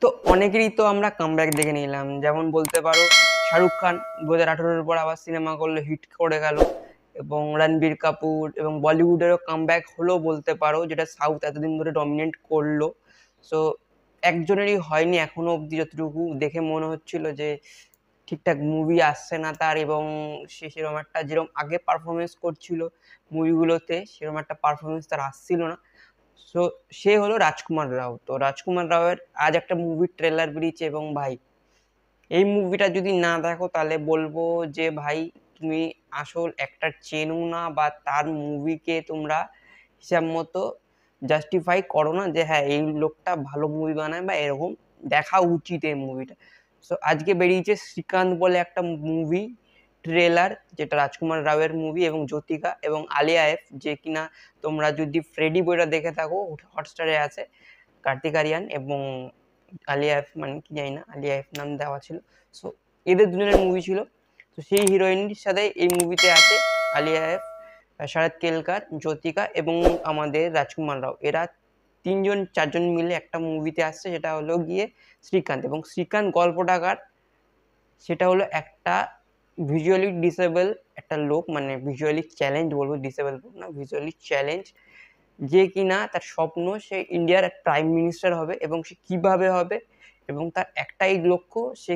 তো অনেকেরই তো আমরা কামব্যাক দেখে নিলাম, যেমন বলতে পারো শাহরুখ খান 2018-এর পর আবার সিনেমা করলো, হিট করে গেল। এবং রণবীর কাপুর এবং বলিউডেরও কামব্যাক হলো বলতে পারো, যেটা সাউথ এতদিন ধরে ডমিনেট করলো। সো একজনেরই হয়নি এখনো অবধি, যতটুকু দেখে মনে হচ্ছিল যে ঠিকঠাক মুভি আসছে না তার, এবং সে সেরকম একটা যেরকম আগে পারফরমেন্স করছিল মুভিগুলোতে সেরকম একটা পারফরমেন্স তার আসছিল না। সো সে হলো রাজকুমার রাও। তো রাজকুমার রাওয়ের আজ একটা মুভির ট্রেলার বেরিয়েছে, এবং ভাই এই মুভিটা যদি না দেখো তাহলে বলবো যে ভাই তুমি আসল একটা চেনো না, বা তার মুভিকে তোমরা হিসাব মতো জাস্টিফাই করো না যে হ্যাঁ এই লোকটা ভালো মুভি বানায় বা এরকম দেখা উচিত এই মুভিটা। সো আজকে বেরিয়েছে শ্রীকান্ত বলে একটা মুভি ট্রেলার, যেটা রাজকুমার রাওয়ের মুভি, এবং জ্যোতিকা এবং আলিয়া এফ, যে কিনা তোমরা যদি ফ্রেডি বইটা দেখে থাকো হটস্টারে আছে, কার্তিক আরিয়ান এবং আলিয়া এফ, মানে কি জানি না, আলিয়া এফ নাম দেওয়া ছিল। সো এদের দুজনের মুভি ছিল। তো সেই হিরোইনের সাথে এই মুভিতে আছে আলিয়া এফ, শরৎ কেলকার, জ্যোতিকা এবং আমাদের রাজকুমার রাও। এরা তিনজন চারজন মিলে একটা মুভিতে আসছে, যেটা হলো গিয়ে শ্রীকান্ত। এবং শ্রীকান্ত গল্পটাকার সেটা হলো একটা ভিজুয়ালি ডিসেবল একটা লোক, মানে ভিজুয়ালি চ্যালেঞ্জ বলবো, ডিসেবল না, ভিজুয়ালি চ্যালেঞ্জ, যে কিনা তার স্বপ্ন সে ইন্ডিয়ার প্রাইম মিনিস্টার হবে, এবং সে কিভাবে হবে, এবং তার একটাই লক্ষ্য, সে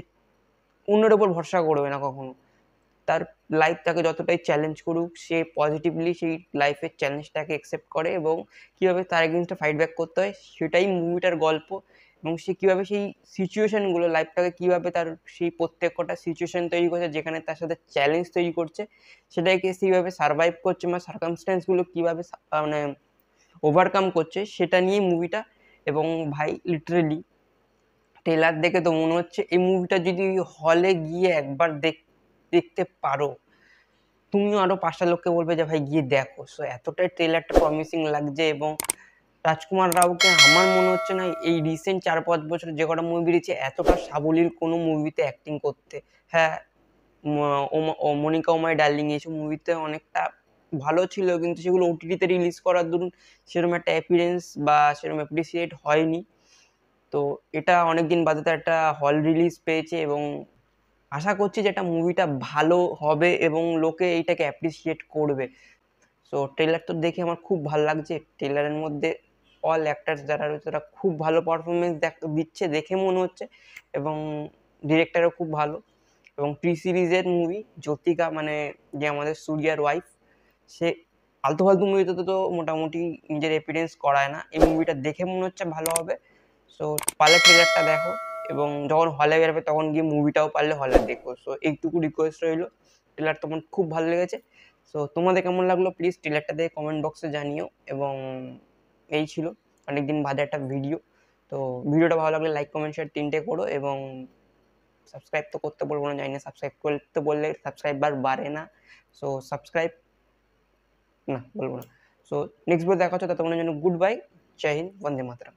অন্যের ওপর ভরসা করবে না কখনো। তার লাইফ তাকে যতটাই চ্যালেঞ্জ করুক, সে পজিটিভলি সেই লাইফের চ্যালেঞ্জটাকে অ্যাকসেপ্ট করে, এবং কীভাবে তার এগেনস্টে ফাইট ব্যাক করতে হয় সেটাই মুভিটার গল্প। এবং সে কীভাবে সেই সিচুয়েশানগুলো, লাইফটাকে কীভাবে তার সেই প্রত্যেকটা সিচুয়েশান তৈরি করছে যেখানে তার সাথে চ্যালেঞ্জ তৈরি করছে, সেটাকে সেইভাবে সারভাইভ করছে, বা সার্কামস্ট্যান্সগুলো কীভাবে মানে ওভারকাম করছে, সেটা নিয়ে মুভিটা। এবং ভাই লিটারেলি ট্রেলার দেখে তো মনে হচ্ছে এই মুভিটা যদি হলে গিয়ে একবার দেখতে পারো, তুমিও আরো 5টা লোককে বলবে যে ভাই গিয়ে দেখো। সো এতটাই ট্রেলারটা প্রমিসিং লাগছে। এবং রাজকুমার রাওকে আমার মনে হচ্ছে না এই রিসেন্ট 4-5 বছর যে কটা মুভি বেরিয়েছে এতটা সাবলীল কোনো মুভিতে অ্যাক্টিং করতে। হ্যাঁ, মনিকা ও মাই ডার্লিং এইসব মুভিতে অনেকটা ভালো ছিল, কিন্তু সেগুলো ওটিটিতে রিলিজ করার দরুন সেরকম একটা অ্যাপিয়ারেন্স বা সেরকম অ্যাপ্রিসিয়েট হয়নি। তো এটা অনেকদিন বাদে তো একটা হল রিলিজ পেয়েছে, এবং আশা করছি যে এটা মুভিটা ভালো হবে এবং লোকে এইটাকে অ্যাপ্রিসিয়েট করবে। সো ট্রেলার তো দেখে আমার খুব ভালো লাগছে। ট্রেলারের মধ্যে অল অ্যাক্টার্স যারা রয়েছে তারা খুব ভালো পারফরমেন্স দিচ্ছে দেখে মনে হচ্ছে, এবং ডিরেক্টরও খুব ভালো। এবং প্রি সিরিজের মুভি জ্যোতিকা, মানে যে আমাদের সূর্যার ওয়াইফ, সে আলতু ফালতু মুভিতে তো মোটামুটি নিজের এপিরিয়েন্স করায় না। এই মুভিটা দেখে মনে হচ্ছে ভালো হবে। সো পারলে ট্রেলারটা দেখো, এবং যখন হলে বেরোবে তখন গিয়ে মুভিটাও পারলে হলে দেখো। সো এইটুকু রিকোয়েস্ট রইলো। ট্রেলার তোমার খুব ভালো লেগেছে। সো তোমাদের কেমন লাগলো প্লিজ ট্রেলারটা দেখে কমেন্ট বক্সে জানিও। এবং এই ছিল অনেকদিন বাদে একটা ভিডিও। তো ভিডিওটা ভালো লাগলে লাইক কমেন্ট শেয়ার তিনটে করো, এবং সাবস্ক্রাইব তো করতে বলবো না, জানি না সাবস্ক্রাইব করতে বললে সাবস্ক্রাইবার বাড়ে না। সো সাবস্ক্রাইব না বলবো না। সো নেক্সট ভিডিও দেখা হচ্ছে, ততক্ষণের জন্য গুড বাই, জয় হিন্দ, বন্দে মাতরম।